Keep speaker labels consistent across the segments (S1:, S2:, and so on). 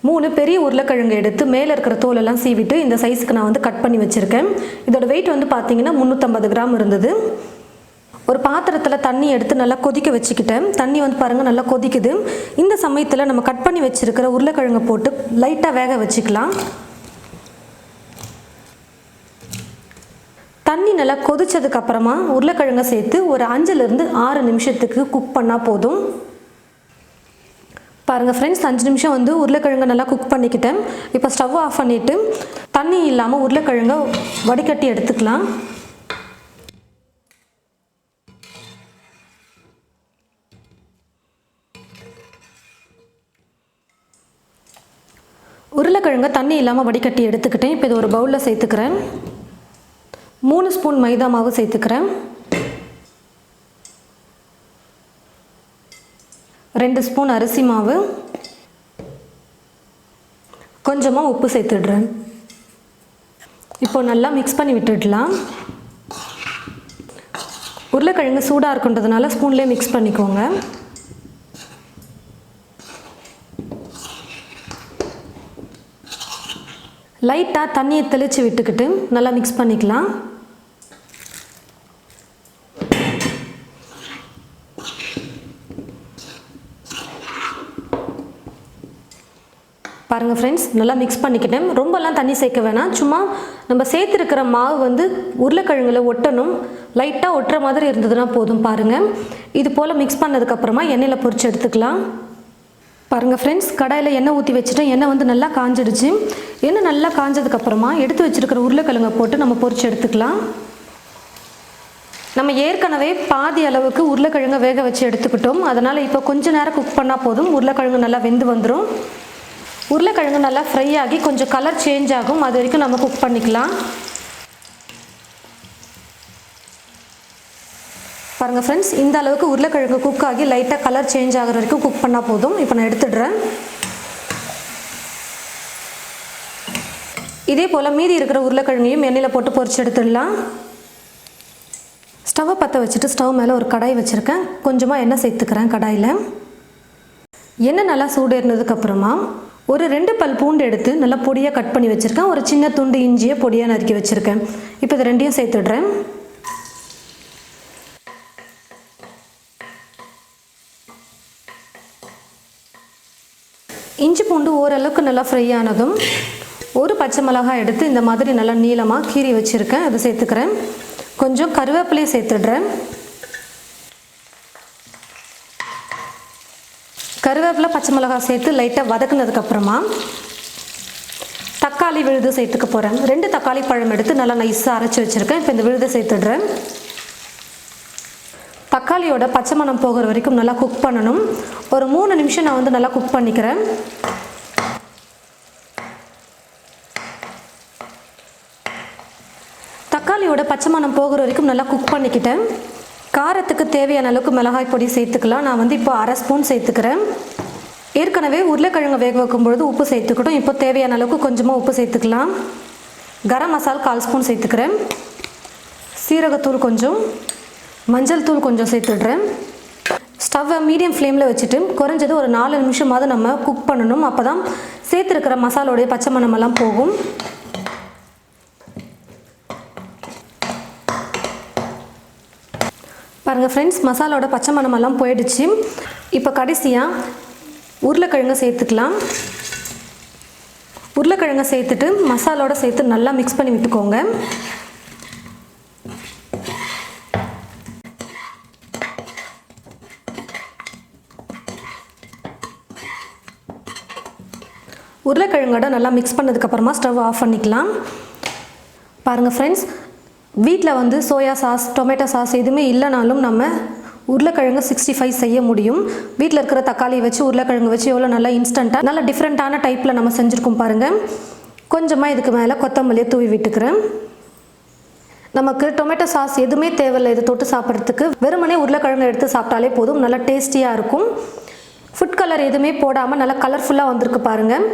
S1: 3 பெரிய உருளைக்கிழங்கு எடுத்து மேலே இருக்கிற தோலெல்லாம் சீவிட்டு இந்த சைஸுக்கு நான் வந்து கட் பண்ணி வச்சுருக்கேன். இதோட வெயிட் வந்து பார்த்தீங்கன்னா 350 கிராம் இருந்தது. ஒரு பாத்திரத்தில் தண்ணி எடுத்து நல்லா கொதிக்க வச்சுக்கிட்டேன். தண்ணி வந்து பாருங்கள் நல்லா கொதிக்குது. இந்த சமயத்தில் நம்ம கட் பண்ணி வச்சுருக்கிற உருளைக்கிழங்கை போட்டு லைட்டாக வேக வச்சுக்கலாம். தண்ணி நல்லா கொதிச்சதுக்கப்புறமா உருளைக்கிழங்கை சேர்த்து ஒரு 5லேருந்து 6 நிமிஷத்துக்கு குக் பண்ணால் போதும். பாருங்கள் ஃப்ரெண்ட்ஸ், 5 நிமிஷம் வந்து உருளைக்கிழங்கை நல்லா குக் பண்ணிக்கிட்டேன். இப்போ ஸ்டவ் ஆஃப் பண்ணிவிட்டு தண்ணி இல்லாமல் உருளைக்கிழங்கை வடிகட்டி எடுத்துக்கலாம். உருளைக்கிழங்கை தண்ணி இல்லாமல் வடிகட்டி எடுத்துக்கிட்டேன். இப்போ இது ஒரு பவுலில் சேர்த்துக்கிறேன். 3 ஸ்பூன் மைதா மாவு சேர்த்துக்கிறேன். 2 ஸ்பூன் அரிசி மாவு, கொஞ்சமாக உப்பு சேர்த்துடுறேன். இப்போ நல்லா மிக்ஸ் பண்ணி விட்டுடலாம். உருளைக்கிழங்கு சூடாக இருக்குன்றதுனால ஸ்பூன்லேயே மிக்ஸ் பண்ணிக்கோங்க. லைட்டாக தண்ணியை தெளித்து விட்டுக்கிட்டு நல்லா மிக்ஸ் பண்ணிக்கலாம். பாருங்கள் ஃப்ரெண்ட்ஸ், நல்லா மிக்ஸ் பண்ணிக்கிட்டேன். ரொம்பலாம் தண்ணி சேர்க்க வேணாம். சும்மா நம்ம சேர்த்துருக்கிற மாவு வந்து உருளைக்கிழங்குல ஒட்டணும். லைட்டாக ஒட்டுற மாதிரி இருந்ததுன்னா போதும். பாருங்கள், இது போல் மிக்ஸ் பண்ணதுக்கப்புறமா எண்ணெயில் பொரிச்சு எடுத்துக்கலாம். பாருங்கள் ஃப்ரெண்ட்ஸ், கடாயில் எண்ணெய் ஊற்றி வச்சுட்டேன். எண்ணெய் வந்து நல்லா காஞ்சிடுச்சு. எண்ணெய் நல்லா காஞ்சதுக்கப்புறமா எடுத்து வச்சுருக்கிற உருளைக்கிழங்கை போட்டு நம்ம பொரிச்சு எடுத்துக்கலாம். நம்ம ஏற்கனவே பாதி அளவுக்கு உருளைக்கிழங்கை வேக வச்சு எடுத்துக்கிட்டோம். அதனால் இப்போ கொஞ்சம் நேரம் குக் பண்ணால் போதும். உருளைக்கிழங்கு நல்லா வெந்து வந்துடும். உருளைக்கிழங்கு நல்லா ஃப்ரை ஆகி கொஞ்சம் கலர் சேஞ்ச் ஆகும். அது வரைக்கும் நம்ம குக் பண்ணிக்கலாம். பாருங்கள் ஃப்ரெண்ட்ஸ், இந்த அளவுக்கு உருளைக்கிழங்கு குக் ஆகி லைட்டாக கலர் சேஞ்ச் ஆகிற வரைக்கும் குக் பண்ணால் போதும். இப்போ நான் எடுத்துடுறேன். இதே போல் மீதி இருக்கிற உருளைக்கிழங்கையும் எண்ணெயில் போட்டு பொரிச்சு எடுத்துடலாம். ஸ்டவ்வை பற்ற வச்சுட்டு ஸ்டவ் மேலே ஒரு கடாய் வச்சுருக்கேன். கொஞ்சமாக எண்ணெய் சேர்த்துக்கிறேன் கடாயில். எண்ணெய் நல்லா சூடேறினதுக்கப்புறமா ஒரு 2 பல் பூண்டு எடுத்து நல்லா பொடியாக கட் பண்ணி வச்சுருக்கேன். ஒரு சின்ன துண்டு இஞ்சியை பொடியாக நறுக்கி வச்சுருக்கேன். இப்போ இது ரெண்டையும் சேர்த்துடுறேன். இஞ்சி பூண்டு ஓரளவுக்கு நல்லா ஃப்ரை ஆனதும் ஒரு பச்சை மிளகாய் எடுத்து இந்த மாதிரி நல்லா நீளமாக கீறி வச்சுருக்கேன். அதை சேர்த்துக்கிறேன். கொஞ்சம் கருவேப்பிலையை சேர்த்துடுறேன். கருவேப்பிலை பச்சை மிளகாய் சேர்த்து லைட்டாக வதக்குனதுக்கப்புறமா தக்காளி விழுது சேர்த்துக்க போகிறேன். 2 தக்காளி பழம் எடுத்து நல்லா நைஸாக அரைச்சி வச்சுருக்கேன். இப்போ இந்த விழுதை சேர்த்துடுறேன். தக்காளியோட பச்சை மணம் போகிற வரைக்கும் நல்லா குக் பண்ணணும். ஒரு 3 நிமிஷம் நான் வந்து நல்லா குக் பண்ணிக்கிறேன். தக்காளியோட பச்சை மணம் போகிற வரைக்கும் நல்லா குக் பண்ணிக்கிட்டேன். காரத்துக்கு தேவையான அளவுக்கு மிளகாய் பொடி சேர்த்துக்கலாம். நான் வந்து இப்போ 1/2 ஸ்பூன் சேர்த்துக்கிறேன். ஏற்கனவே உருளைக்கிழங்கு வேக வைக்கும்பொழுது உப்பு சேர்த்துக்கிட்டோம். இப்போ தேவையான அளவுக்கு கொஞ்சமாக உப்பு சேர்த்துக்கலாம். கரம் மசாலா 1/4 ஸ்பூன் சேர்த்துக்கிறேன். சீரகத்தூள் கொஞ்சம், மஞ்சள் தூள் கொஞ்சம் சேர்த்துடுறேன். ஸ்டவ்வை மீடியம் ஃப்ளேமில் வச்சுட்டு குறைஞ்சது ஒரு 4 நிமிஷமாவது நம்ம குக் பண்ணணும். அப்போ தான் சேர்த்துருக்கிற மசாலோடைய பச்சை மணமெல்லாம் போகும். பாருங்கள் ஃப்ரெண்ட்ஸ், மசாலோட பச்சை மணமெல்லாம் போயிடுச்சு. இப்போ கடைசியாக உருளைக்கிழங்கை சேர்த்துக்கலாம். உருளைக்கிழங்கை சேர்த்துட்டு மசாலோட சேர்த்து நல்லா மிக்ஸ் பண்ணி விட்டுக்கோங்க. உருளைக்கிழங்கோட நல்லா மிக்ஸ் பண்ணதுக்கப்புறமா ஸ்டவ் ஆஃப் பண்ணிக்கலாம். பாருங்கள் ஃப்ரெண்ட்ஸ், வீட்டில் வந்து சோயா சாஸ், டொமேட்டோ சாஸ் எதுவுமே இல்லைனாலும் நம்ம உருளைக்கிழங்கு 65 செய்ய முடியும். வீட்டில் இருக்கிற தக்காளி வச்சு உருளைக்கிழங்கு வச்சு எவ்வளோ நல்லா இன்ஸ்டண்ட்டாக நல்லா டிஃப்ரெண்ட்டான டைப்பில் நம்ம செஞ்சுருக்கோம் பாருங்கள். கொஞ்சமாக இதுக்கு மேலே கொத்தமல்லியை தூவி விட்டுக்கிறேன். நமக்கு டொமேட்டோ சாஸ் எதுவுமே தேவையில்லை. இது தொட்டு சாப்பிட்றதுக்கு வெறுமனே உருளைக்கிழங்கு எடுத்து சாப்பிட்டாலே போதும். நல்லா டேஸ்டியாக இருக்கும். ஃபுட் கலர் எதுவுமே போடாமல் நல்லா கலர்ஃபுல்லாக வந்திருக்கு பாருங்கள்.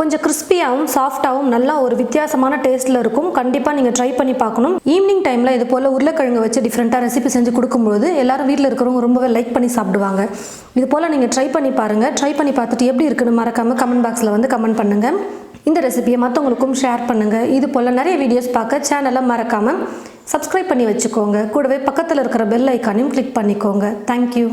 S1: கொஞ்சம் கிறிஸ்பியாகவும் சாஃப்டாகவும் நல்லா ஒரு வித்தியாசமான டேஸ்ட்டில் இருக்கும். கண்டிப்பாக நீங்கள் ட்ரை பண்ணி பார்க்கணும். ஈவினிங் டைமில் இது போல் உருளைக்கிழங்கு வச்சு டிஃப்ரெண்ட்டாக ரெசிபி செஞ்சு கொடுக்கும்போது எல்லாரும் வீட்டில் இருக்கிறவங்க ரொம்பவே லைக் பண்ணி சாப்பிடுவாங்க. இது போல் நீங்கள் ட்ரை பண்ணி பாருங்கள். ட்ரை பண்ணி பார்த்துட்டு எப்படி இருக்குன்னு மறக்காமல் கமெண்ட் பாக்ஸில் வந்து கமெண்ட் பண்ணுங்கள். இந்த ரெசிபியை மற்றவங்களுக்கும் ஷேர் பண்ணுங்கள். இது போல் நிறைய வீடியோஸ் பார்க்க சேனலை மறக்காமல் சப்ஸ்கிரைப் பண்ணி வச்சுக்கோங்க. கூடவே பக்கத்தில் இருக்கிற பெல் ஐக்கானையும் கிளிக் பண்ணிக்கோங்க. தேங்க்யூ.